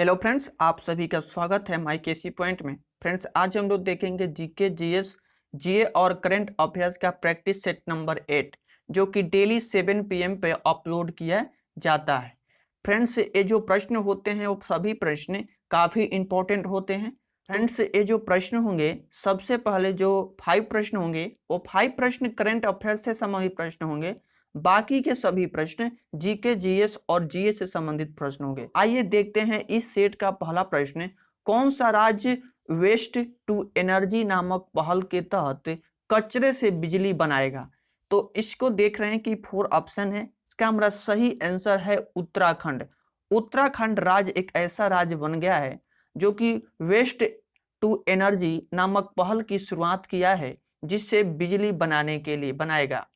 Hello friends, आप सभी का स्वागत है माई केसी पॉइंट में। फ्रेंड्स, आज हम लोग देखेंगे जीके, जीएस, जीए और करंट अफेयर्स का प्रैक्टिस सेट नंबर 8 जो कि डेली 7 PM पे अपलोड किया जाता है। फ्रेंड्स, ये जो प्रश्न होते हैं वो सभी प्रश्न काफ़ी इंपॉर्टेंट होते हैं। फ्रेंड्स, ये जो प्रश्न होंगे, सबसे पहले जो 5 प्रश्न होंगे वो 5 प्रश्न करंट अफेयर्स से संबंधित प्रश्न होंगे। बाकी के सभी प्रश्न जीके, जीएस और जीए से संबंधित प्रश्न होंगे। आइए देखते हैं इस सेट का पहला प्रश्न। कौन सा राज्य वेस्ट टू एनर्जी नामक पहल के तहत कचरे से बिजली बनाएगा? तो इसको देख रहे हैं कि 4 ऑप्शन है। इसका हमारा सही आंसर है उत्तराखंड। उत्तराखंड राज्य एक ऐसा राज्य बन गया है जो कि वेस्ट टू एनर्जी नामक पहल की शुरुआत किया है, जिससे बिजली बनाने के लिए बनाएगा।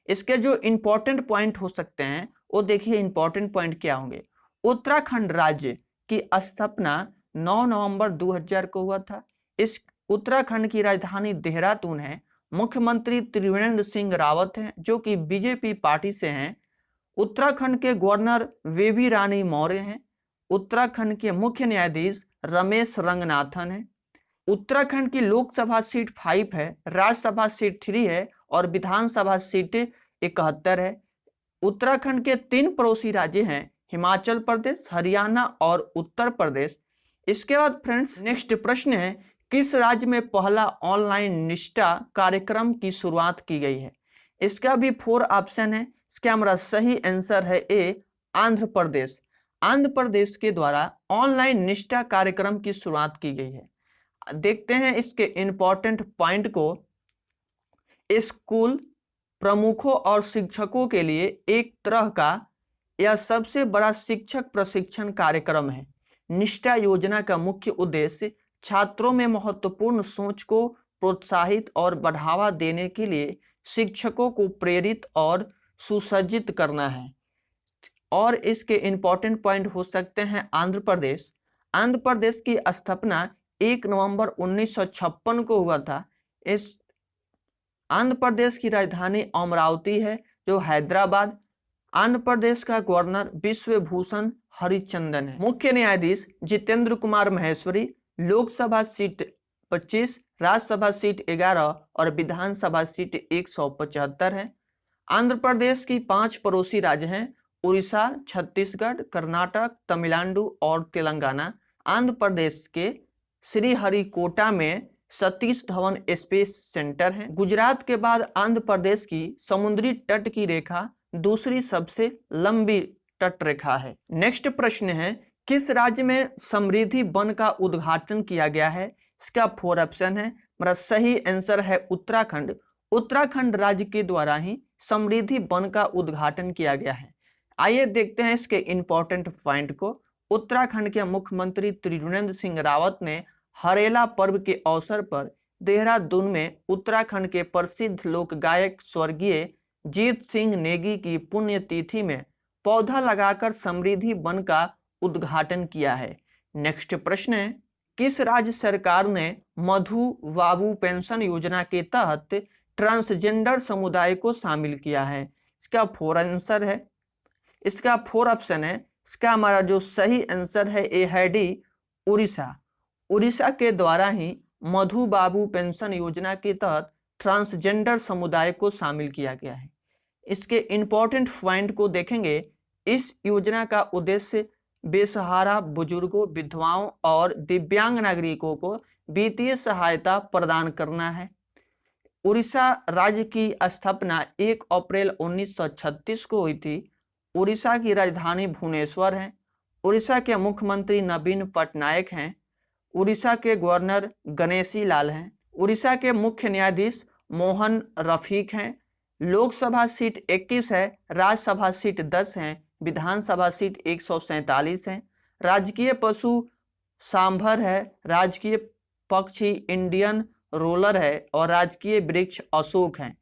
इसके जो इंपॉर्टेंट पॉइंट हो सकते हैं वो देखिए, इंपॉर्टेंट पॉइंट क्या होंगे। उत्तराखंड राज्य की स्थापना 9 नवंबर 2000 को हुआ था। इस उत्तराखंड की राजधानी देहरादून है। मुख्यमंत्री त्रिवेंद्र सिंह रावत हैं जो कि बीजेपी पार्टी से हैं। उत्तराखंड के गवर्नर बेबी रानी मौर्य हैं। उत्तराखंड के मुख्य न्यायाधीश रमेश रंगनाथन हैं। उत्तराखंड की लोकसभा सीट 5 है, राज्यसभा सीट 3 है और विधानसभा सीट 71 है। उत्तराखंड के 3 पड़ोसी राज्य हैं, हिमाचल प्रदेश, हरियाणा और उत्तर प्रदेश। इसके बाद फ्रेंड्स, नेक्स्ट प्रश्न है, किस राज्य में पहला ऑनलाइन निष्ठा कार्यक्रम की शुरुआत की गई है? इसका भी 4 ऑप्शन है। इसका हमारा सही आंसर है ए, आंध्र प्रदेश। आंध्र प्रदेश के द्वारा ऑनलाइन निष्ठा कार्यक्रम की शुरुआत की गई है। देखते हैं इसके इंपॉर्टेंट पॉइंट को। स्कूल प्रमुखों और शिक्षकों के लिए एक तरह का यह सबसे बड़ा शिक्षक प्रशिक्षण कार्यक्रम है। निष्ठा योजना का मुख्य उद्देश्य छात्रों में महत्वपूर्ण सोच को प्रोत्साहित और बढ़ावा देने के लिए शिक्षकों को प्रेरित और सुसज्जित करना है। और इसके इंपॉर्टेंट पॉइंट हो सकते हैं आंध्र प्रदेश। आंध्र प्रदेश की स्थापना 1 नवंबर 1956 को हुआ था। इस आंध्र प्रदेश की राजधानी अमरावती है जो हैदराबाद। आंध्र प्रदेश का गवर्नर विश्वभूषण हरिचंदन है। मुख्य न्यायाधीश जितेंद्र कुमार महेश्वरी। लोकसभा सीट 25, राज्यसभा सीट 11 और विधानसभा सीट 175 है। आंध्र प्रदेश की 5 पड़ोसी राज्य हैं, उड़ीसा, छत्तीसगढ़, कर्नाटक, तमिलनाडु और तेलंगाना। आंध्र प्रदेश के श्रीहरिकोटा में सतीश धवन स्पेस सेंटर है। गुजरात के बाद आंध्र प्रदेश की समुद्री तट की रेखा दूसरी सबसे लंबी तट रेखा है। नेक्स्ट प्रश्न है, किस राज्य में समृद्धि वन का उद्घाटन किया गया है? इसका 4 ऑप्शन है। मेरा सही आंसर है उत्तराखंड। उत्तराखंड राज्य के द्वारा ही समृद्धि वन का उद्घाटन किया गया है। आइए देखते हैं इसके इंपॉर्टेंट पॉइंट को। उत्तराखंड के मुख्यमंत्री त्रिवेंद्र सिंह रावत ने हरेला पर्व के अवसर पर देहरादून में उत्तराखंड के प्रसिद्ध लोक गायक स्वर्गीय जीत सिंह नेगी की पुण्यतिथि में पौधा लगाकर समृद्धि वन का उद्घाटन किया है। नेक्स्ट प्रश्न है, किस राज्य सरकार ने मधु बाबू पेंशन योजना के तहत ट्रांसजेंडर समुदाय को शामिल किया है? इसका 4 आंसर है। इसका 4 ऑप्शन है। इसका हमारा जो सही आंसर है ए है डी, उड़ीसा। उड़ीसा के द्वारा ही मधु बाबू पेंशन योजना के तहत ट्रांसजेंडर समुदाय को शामिल किया गया है। इसके इंपॉर्टेंट पॉइंट को देखेंगे। इस योजना का उद्देश्य बेसहारा बुजुर्गों, विधवाओं और दिव्यांग नागरिकों को वित्तीय सहायता प्रदान करना है। उड़ीसा राज्य की स्थापना 1 अप्रैल 1936 को हुई थी। उड़ीसा की राजधानी भुवनेश्वर है। उड़ीसा के मुख्यमंत्री नवीन पटनायक हैं। उड़ीसा के गवर्नर गणेशी लाल हैं। उड़ीसा के मुख्य न्यायाधीश मोहन रफीक हैं। लोकसभा सीट 21 है, राज्यसभा सीट 10 है, विधानसभा सीट 147 है। राजकीय पशु सांभर है, राजकीय पक्षी इंडियन रोलर है और राजकीय वृक्ष अशोक है।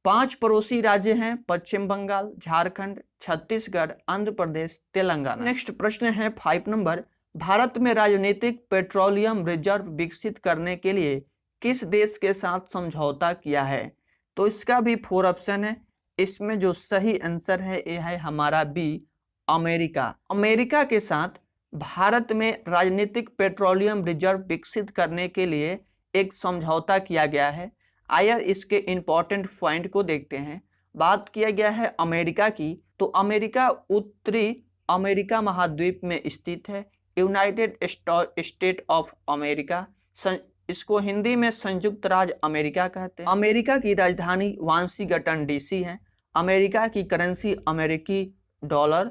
5 पड़ोसी राज्य हैं, पश्चिम बंगाल, झारखंड, छत्तीसगढ़, आंध्र प्रदेश, तेलंगाना। नेक्स्ट प्रश्न है 5 नंबर, भारत में राजनीतिक पेट्रोलियम रिजर्व विकसित करने के लिए किस देश के साथ समझौता किया है? तो इसका भी 4 ऑप्शन है। इसमें जो सही आंसर है ये है हमारा बी, अमेरिका। अमेरिका के साथ भारत में राजनीतिक पेट्रोलियम रिजर्व विकसित करने के लिए एक समझौता किया गया है। आइए इसके इम्पोर्टेंट पॉइंट को देखते हैं। बात किया गया है अमेरिका की, तो अमेरिका उत्तरी अमेरिका महाद्वीप में स्थित है। यूनाइटेड स्टेट ऑफ अमेरिका, इसको हिंदी में संयुक्त राज्य अमेरिका कहते हैं। अमेरिका की राजधानी वाशिंगटन डीसी है। अमेरिका की करेंसी अमेरिकी डॉलर।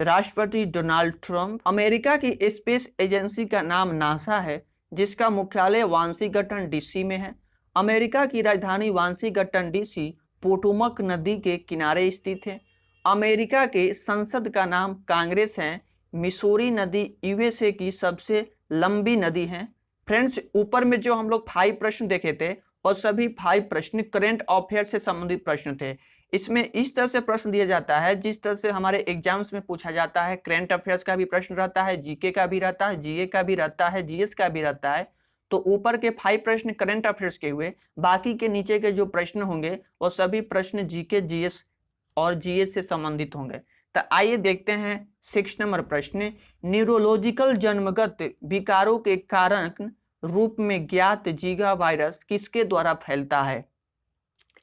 राष्ट्रपति डोनाल्ड ट्रंप। अमेरिका की स्पेस एजेंसी का नाम नासा है, जिसका मुख्यालय वाशिंगटन डीसी में है। अमेरिका की राजधानी वाशिंगटन डीसी पोटोमक नदी के किनारे स्थित है। अमेरिका के संसद का नाम कांग्रेस है। मिसौरी नदी यूएसए की सबसे लंबी नदी है। फ्रेंड्स, ऊपर में जो हम लोग 5 प्रश्न देखे थे और सभी 5 प्रश्न करंट अफेयर से संबंधित प्रश्न थे। इसमें इस तरह से प्रश्न दिया जाता है जिस तरह से हमारे एग्जाम्स में पूछा जाता है। करंट अफेयर्स का भी प्रश्न रहता है, जीके का भी रहता है, जीए का भी रहता है, जीएस का भी रहता है। तो ऊपर के 5 प्रश्न करंट अफेयर्स के हुए, बाकी के नीचे के जो प्रश्न होंगे वो सभी प्रश्न जीके, जीएस और जीएस से संबंधित होंगे। तो आइए देखते हैं 6 नंबर प्रश्न। न्यूरोलॉजिकल जन्मगत विकारों के कारण रूप में ज्ञात जीका वायरस किसके द्वारा फैलता है?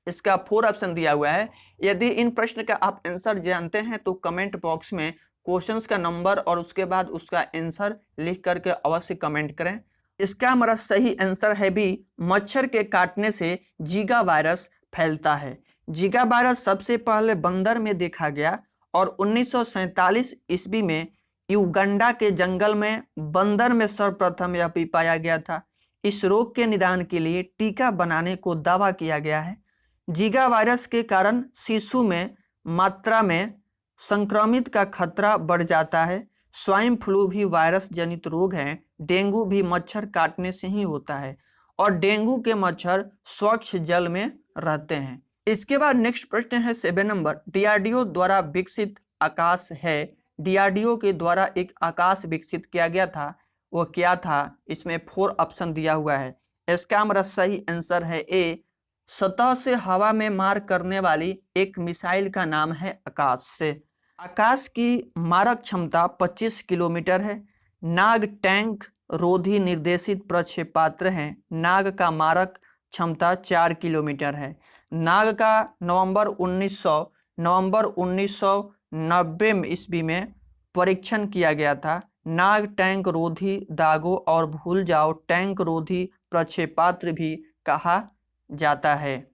इसका 4 ऑप्शन दिया हुआ है। यदि इन प्रश्न का आप आंसर जानते हैं तो कमेंट बॉक्स में क्वेश्चंस का नंबर और उसके बाद उसका आंसर लिख करके अवश्य कमेंट करें। इसका हमारा सही आंसर है बी, मच्छर के काटने से जीका वायरस फैलता है। जीका वायरस सबसे पहले बंदर में देखा गया और 1947 ईस्वी में युगांडा के जंगल में बंदर में सर्वप्रथम यह भी पाया गया था। इस रोग के निदान के लिए टीका बनाने को दावा किया गया है। जीका वायरस के कारण शिशु में मात्रा में संक्रमित का खतरा बढ़ जाता है। स्वाइन फ्लू भी वायरस जनित रोग है। डेंगू भी मच्छर काटने से ही होता है और डेंगू के मच्छर स्वच्छ जल में रहते हैं। इसके बाद नेक्स्ट प्रश्न है 7 नंबर। डीआरडीओ द्वारा विकसित आकाश है। डीआरडीओ के द्वारा एक आकाश विकसित किया गया था, वो क्या था? इसमें 4 ऑप्शन दिया हुआ है। इसका हमारा सही आंसर है ए, सतह से हवा में मार करने वाली एक मिसाइल का नाम है आकाश से। आकाश की मारक क्षमता 25 किलोमीटर है। नाग टैंक रोधी निर्देशित प्रक्षेपास्त्र है। नाग का मारक क्षमता 4 किलोमीटर है। नाग का नवंबर 1990 ईस्वी में परीक्षण किया गया था। नाग टैंक रोधी दागों और भूल जाओ टैंक रोधी प्रक्षेपास्त्र भी कहा जाता है।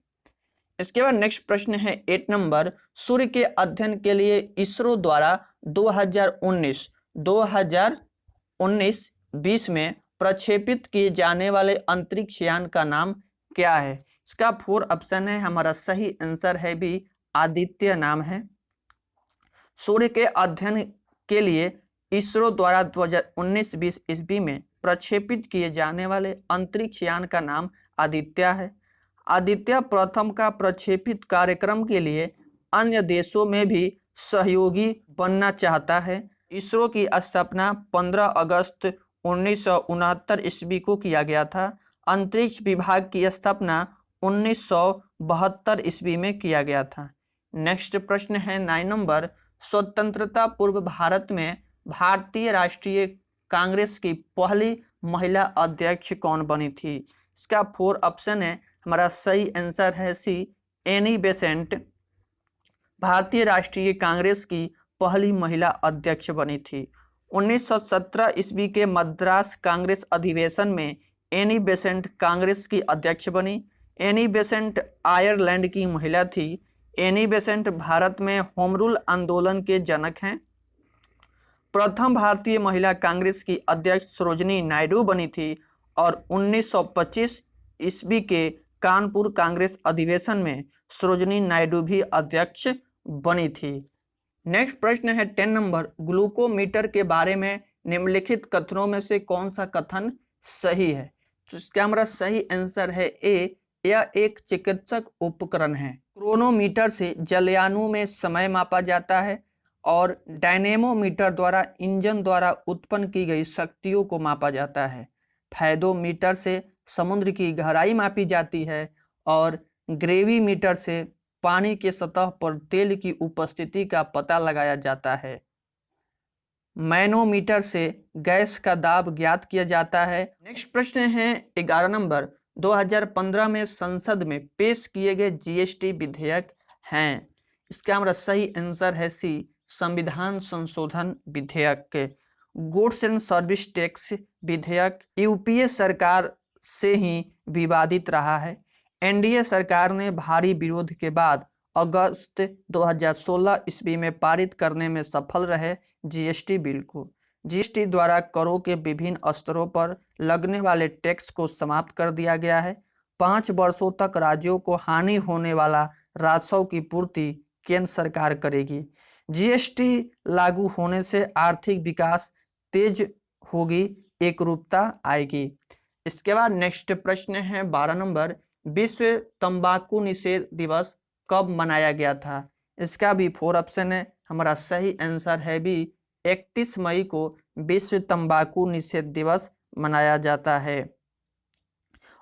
इसके बाद नेक्स्ट प्रश्न है 8 नंबर। सूर्य के अध्ययन के लिए इसरो द्वारा 2019-20 में प्रक्षेपित किए जाने वाले अंतरिक्ष यान का नाम क्या है? इसका 4 ऑप्शन है। हमारा सही आंसर है बी, आदित्य नाम है। सूर्य के अध्ययन के लिए इसरो द्वारा 2019-20 ईस्वी में प्रक्षेपित किए जाने वाले अंतरिक्ष यान का नाम आदित्य है। आदित्य प्रथम का प्रक्षेपित कार्यक्रम के लिए अन्य देशों में भी सहयोगी बनना चाहता है। इसरो की स्थापना 15 अगस्त 1969 ईस्वी को किया गया था। अंतरिक्ष विभाग की स्थापना 1972 ईस्वी में किया गया था। नेक्स्ट प्रश्न है 9 नंबर। स्वतंत्रता पूर्व भारत में भारतीय राष्ट्रीय कांग्रेस की पहली महिला अध्यक्ष कौन बनी थी? इसका 4 ऑप्शन है। हमारा सही आंसर है सी, एनी बेसेंट भारतीय राष्ट्रीय कांग्रेस की पहली महिला अध्यक्ष बनी थी। 1917 ईस्वी के मद्रास कांग्रेस अधिवेशन में एनी बेसेंट कांग्रेस की अध्यक्ष बनी। एनी बेसेंट आयरलैंड की महिला थी। एनी बेसेंट भारत में होम रूल आंदोलन के जनक हैं। प्रथम भारतीय महिला कांग्रेस की अध्यक्ष सरोजिनी नायडू बनी थी और 1925 ईस्वी के कानपुर कांग्रेस अधिवेशन में सरोजिनी नायडू भी अध्यक्ष बनी थी। नेक्स्ट प्रश्न है 10 नंबर। ग्लूकोमीटर के बारे में निम्नलिखित कथनों में से कौन सा कथन सही है? तो इसका हमारा सही आंसर है ए, यह एक चिकित्सक उपकरण है। क्रोनोमीटर से जलयानों में समय मापा जाता है और डायनेमोमीटर द्वारा इंजन द्वारा उत्पन्न की गई शक्तियों को मापा जाता है। फैदोमीटर से समुद्र की गहराई मापी जाती है और ग्रेविमीटर से पानी के सतह पर तेल की उपस्थिति का पता लगाया जाता है। मैनोमीटर से गैस का दाब ज्ञात किया जाता है। नेक्स्ट प्रश्न है 11 नंबर, 2015 में संसद में पेश किए गए जीएसटी विधेयक हैं। इसका हमारा सही आंसर है सी, संविधान संशोधन विधेयक। गुड्स एंड सर्विस टैक्स विधेयक यूपीए सरकार से ही विवादित रहा है। एनडीए सरकार ने भारी विरोध के बाद अगस्त 2016 ईस्वी में पारित करने में सफल रहे जीएसटी बिल को। जीएसटी द्वारा करों के विभिन्न स्तरों पर लगने वाले टैक्स को समाप्त कर दिया गया है। 5 वर्षों तक राज्यों को हानि होने वाला राजस्व की पूर्ति केंद्र सरकार करेगी। जीएसटी लागू होने से आर्थिक विकास तेज होगी, एकरूपता आएगी। इसके बाद नेक्स्ट प्रश्न है 12 नंबर, विश्व तंबाकू निषेध दिवस कब मनाया गया था? इसका भी 4 ऑप्शन है। हमारा सही आंसर है भी 31 मई को विश्व तंबाकू निषेध दिवस मनाया जाता है।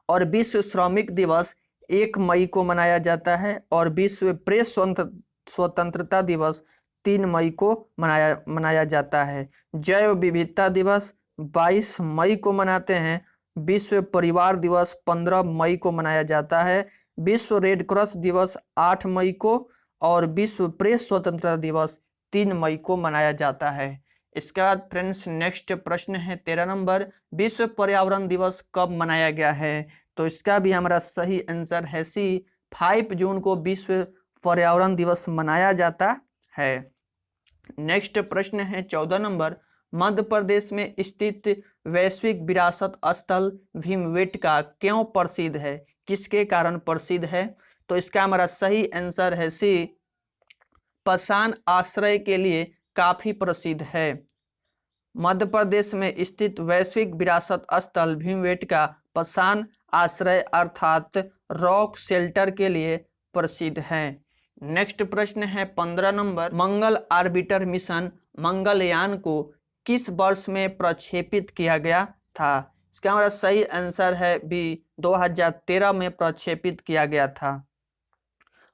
और विश्व श्रमिक दिवस 1 मई को मनाया जाता है। और विश्व प्रेस स्वतंत्रता दिवस 3 मई को मनाया जाता है। जैव विविधता दिवस 22 मई को मनाते हैं। विश्व परिवार दिवस 15 मई को मनाया जाता है। विश्व रेड क्रॉस दिवस 8 मई को और विश्व प्रेस स्वतंत्रता दिवस 3 मई को मनाया जाता है। इसके बाद फ्रेंड्स नेक्स्ट प्रश्न है 13 नंबर, विश्व पर्यावरण दिवस कब मनाया गया है? तो इसका भी हमारा सही आंसर है सी, 5 जून को विश्व पर्यावरण दिवस मनाया जाता है। नेक्स्ट प्रश्न है 14 नंबर, मध्य प्रदेश में स्थित वैश्विक विरासत स्थल भीमबेटका क्यों प्रसिद्ध है? किसके कारण प्रसिद्ध है? तो इसका हमारा सही आंसर है सी, पाषाण आश्रय के लिए काफी प्रसिद्ध है। मध्य प्रदेश में स्थित वैश्विक विरासत स्थल भीमबेटका पाषाण आश्रय अर्थात रॉक शेल्टर के लिए प्रसिद्ध है। नेक्स्ट प्रश्न है 15 नंबर, मंगल ऑर्बिटर मिशन मंगलयान को किस वर्ष में प्रक्षेपित किया गया था? इसका हमारा सही आंसर है बी, 2013 में प्रक्षेपित किया गया था।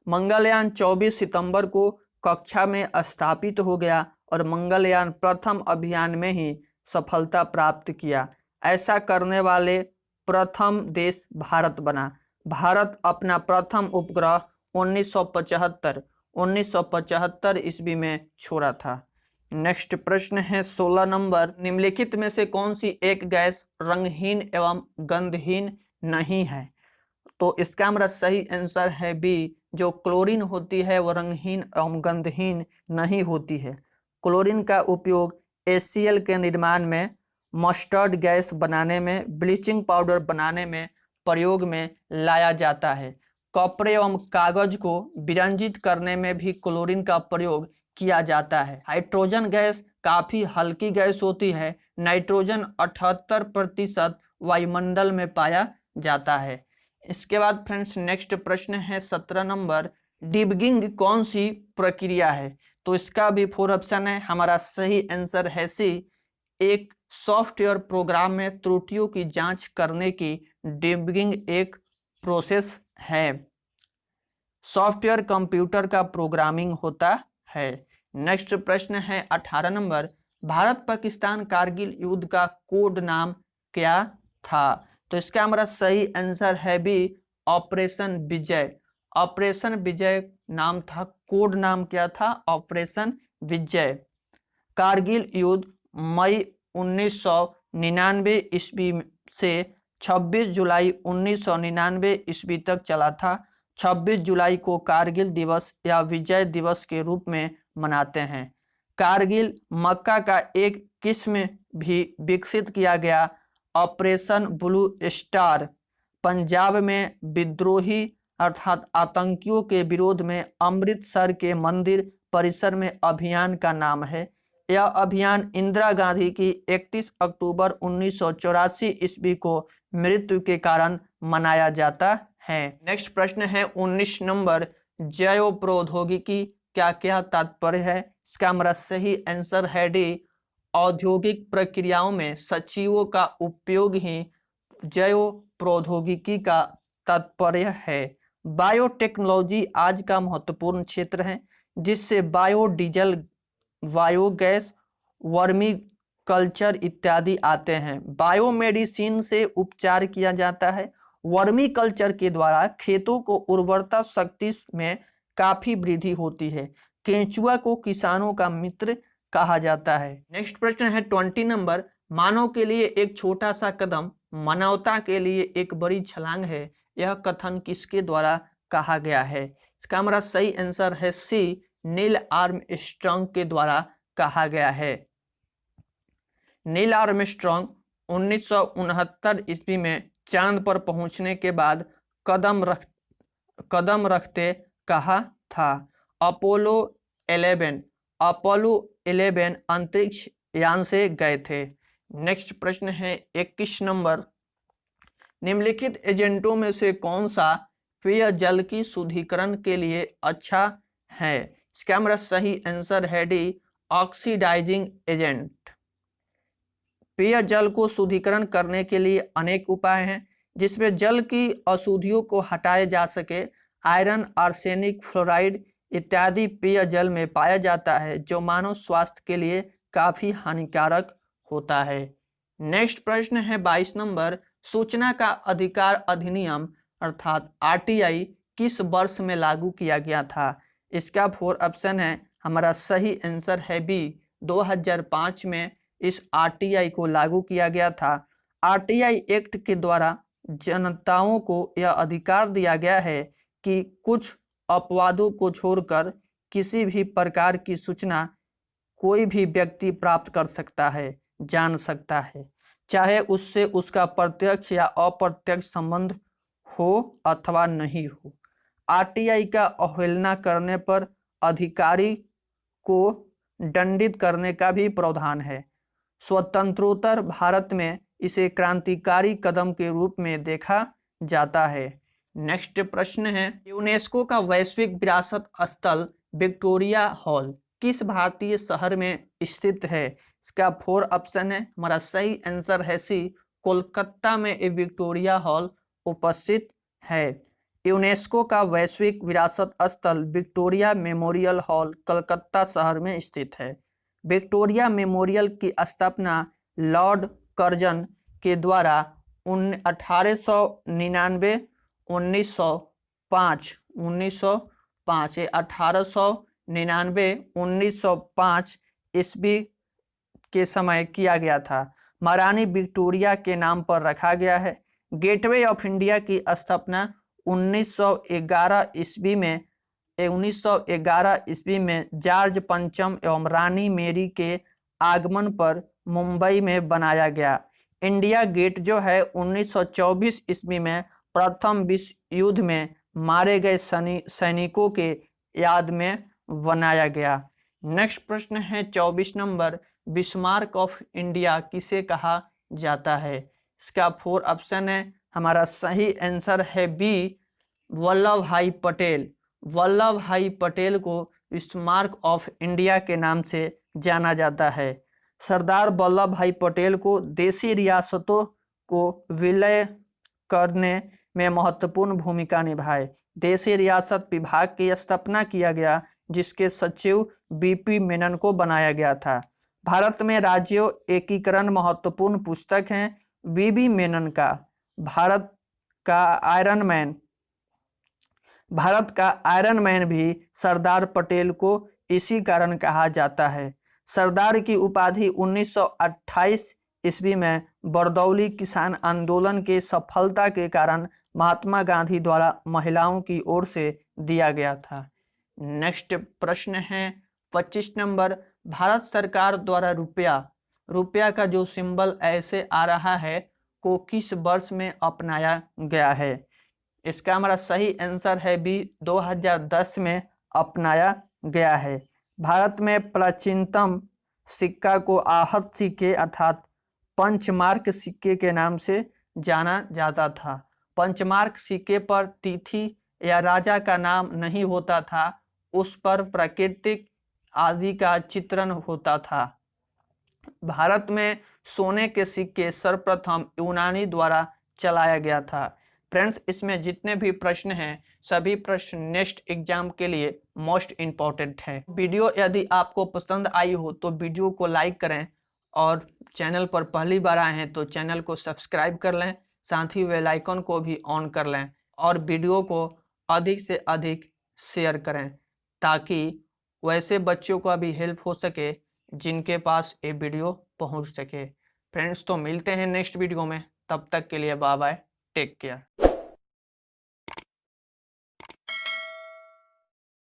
मंगलयान 24 सितंबर को कक्षा में स्थापित हो गया और मंगलयान प्रथम अभियान में ही सफलता प्राप्त किया। ऐसा करने वाले प्रथम देश भारत बना। भारत अपना प्रथम उपग्रह 1975 ईस्वी में छोड़ा था। नेक्स्ट प्रश्न है 16 नंबर, निम्नलिखित में से कौन सी एक गैस रंगहीन एवं गंधहीन नहीं है? तो इसका हमारा सही आंसर है बी, जो क्लोरीन होती है वो रंगहीन एवं गंधहीन नहीं होती है। क्लोरीन का उपयोग HCl के निर्माण में, मस्टर्ड गैस बनाने में, ब्लीचिंग पाउडर बनाने में प्रयोग में लाया जाता है। कपड़े एवं कागज को विरंजित करने में भी क्लोरीन का प्रयोग किया जाता है। हाइड्रोजन गैस काफी हल्की गैस होती है। नाइट्रोजन 78% वायुमंडल में पाया जाता है। इसके बाद फ्रेंड्स नेक्स्ट प्रश्न है 17 नंबर, डिबगिंग कौन सी प्रक्रिया है? तो इसका भी 4 ऑप्शन है। हमारा सही आंसर है सी, एक सॉफ्टवेयर प्रोग्राम में त्रुटियों की जांच करने की डिबगिंग एक प्रोसेस है। सॉफ्टवेयर कंप्यूटर का प्रोग्रामिंग होता है। नेक्स्ट प्रश्न है 18 नंबर, भारत पाकिस्तान कारगिल युद्ध का कोड नाम क्या था? तो इसका हमारा सही आंसर है भी, ऑपरेशन विजय। ऑपरेशन विजय नाम था, कोड नाम क्या था? ऑपरेशन विजय। कारगिल युद्ध मई 1999 ईस्वी से 26 जुलाई 1999 ईस्वी तक चला था। 26 जुलाई को कारगिल दिवस या विजय दिवस के रूप में मनाते हैं। कारगिल मक्का का एक किस्म भी विकसित किया गया, ऑपरेशन ब्लू स्टार। पंजाब में विद्रोही अर्थात आतंकियों के विरोध में अमृतसर के मंदिर परिसर में अभियान का नाम है। यह अभियान इंदिरा गांधी की 31 अक्टूबर 1984 ईस्वी को मृत्यु के कारण मनाया जाता है। नेक्स्ट प्रश्न है 19 नंबर, जैव प्रौद्योगिकी क्या क्या तात्पर्य है? इसका हमारा सही आंसर है डी, औद्योगिक प्रक्रियाओं में सचिवों का उपयोग ही जैव प्रौद्योगिकी का तात्पर्य है। बायोटेक्नोलॉजी आज का महत्वपूर्ण क्षेत्र है, जिससे बायोडीजल, बायोगैस वर्मी कल्चर इत्यादि आते हैं। बायोमेडिसिन से उपचार किया जाता है। वर्मी कल्चर के द्वारा खेतों को उर्वरता शक्ति में काफी वृद्धि होती है। केंचुआ को किसानों का मित्र कहा जाता है। नेक्स्ट प्रश्न है 20 नंबर, मानव के लिए एक छोटा सा कदम मानवता के लिए एक बड़ी छलांग है, यह कथन किसके द्वारा कहा गया है? इसका हमारा सही आंसर है सी, नील आर्मस्ट्रांग के द्वारा कहा गया है। नील आर्मस्ट्रांग 1969 ईस्वी में चांद पर पहुंचने के बाद कदम रखते कहा था। अपोलो 11 अंतरिक्ष यान से गए थे। नेक्स्ट प्रश्न है 21 नंबर, निम्नलिखित एजेंटों में से कौन सा पेय जल की शुद्धिकरण के लिए अच्छा है? इसका हमारा सही आंसर है डी, ऑक्सीडाइजिंग एजेंट। पेय जल को शुद्धिकरण करने के लिए अनेक उपाय हैं, जिसमें जल की अशुद्धियों को हटाया जा सके। आयरन, आर्सेनिक, फ्लोराइड इत्यादि पेय जल में पाया जाता है, जो मानव स्वास्थ्य के लिए काफी हानिकारक होता है। नेक्स्ट प्रश्न है 22 नंबर, सूचना का अधिकार अधिनियम अर्थात आरटीआई किस वर्ष में लागू किया गया था? इसका 4 ऑप्शन है, हमारा सही आंसर है बी, 2005 में इस आरटीआई को लागू किया गया था। आरटीआई एक्ट के द्वारा जनताओं को यह अधिकार दिया गया है कि कुछ अपवादों को छोड़कर किसी भी प्रकार की सूचना कोई भी व्यक्ति प्राप्त कर सकता है, जान सकता है, चाहे उससे उसका प्रत्यक्ष या अप्रत्यक्ष संबंध हो अथवा नहीं हो। आरटीआई का अवहेलना करने पर अधिकारी को दंडित करने का भी प्रावधान है। स्वतंत्रोत्तर भारत में इसे क्रांतिकारी कदम के रूप में देखा जाता है। नेक्स्ट प्रश्न है, यूनेस्को का वैश्विक विरासत स्थल विक्टोरिया हॉल किस भारतीय शहर में स्थित है? इसका 4 ऑप्शन है, हमारा सही आंसर है सी, कोलकाता में ये विक्टोरिया हॉल उपस्थित है। यूनेस्को का वैश्विक विरासत स्थल विक्टोरिया मेमोरियल हॉल कलकत्ता शहर में स्थित है। विक्टोरिया मेमोरियल की स्थापना लॉर्ड कर्जन के द्वारा 1899 1905 ईस्वी के समय किया गया था। महारानी विक्टोरिया के नाम पर रखा गया है। गेटवे ऑफ इंडिया की स्थापना 1911 ईस्वी में जॉर्ज पंचम एवं रानी मेरी के आगमन पर मुंबई में बनाया गया। इंडिया गेट जो है 1924 ईस्वी में प्रथम विश्व युद्ध में मारे गए सैनिकों के याद में बनाया गया। नेक्स्ट प्रश्न है 24 नंबर, बिस्मार्क ऑफ इंडिया किसे कहा जाता है? इसका 4 ऑप्शन है, हमारा सही आंसर है बी, वल्लभ भाई पटेल। वल्लभ भाई पटेल को बिस्मार्क ऑफ इंडिया के नाम से जाना जाता है। सरदार वल्लभ भाई पटेल को देशी रियासतों को विलय करने में महत्वपूर्ण भूमिका निभाई। देशी रियासत विभाग की स्थापना किया गया, जिसके सचिव बीपी मेनन को बनाया गया था। भारत में राज्यों एकीकरण महत्वपूर्ण पुस्तक है बीबी मेनन का। भारत का आयरन मैन भी सरदार पटेल को इसी कारण कहा जाता है। सरदार की उपाधि 1928 ईस्वी में बरदौली किसान आंदोलन के सफलता के कारण महात्मा गांधी द्वारा महिलाओं की ओर से दिया गया था। नेक्स्ट प्रश्न है 25 नंबर, भारत सरकार द्वारा रुपया का जो सिंबल ऐसे आ रहा है को किस वर्ष में अपनाया गया है? इसका हमारा सही आंसर है बी, 2010 में अपनाया गया है। भारत में प्राचीनतम सिक्का को आहत सिक्के अर्थात पंचमार्क सिक्के के नाम से जाना जाता था। पंचमार्क सिक्के पर तिथि या राजा का नाम नहीं होता था, उस पर प्राकृतिक आदि का चित्रण होता था। भारत में सोने के सिक्के सर्वप्रथम यूनानी द्वारा चलाया गया था। फ्रेंड्स, इसमें जितने भी प्रश्न हैं सभी प्रश्न नेक्स्ट एग्जाम के लिए मोस्ट इम्पोर्टेंट है। वीडियो यदि आपको पसंद आई हो तो वीडियो को लाइक करें और चैनल पर पहली बार आए हैं तो चैनल को सब्सक्राइब कर लें, साथ ही बेल आइकन को भी ऑन कर लें और वीडियो को अधिक से अधिक शेयर करें ताकि वैसे बच्चों का भी हेल्प हो सके जिनके पास ये वीडियो पहुंच सके। फ्रेंड्स, तो मिलते हैं नेक्स्ट वीडियो में, तब तक के लिए बाय बाय, टेक केयर।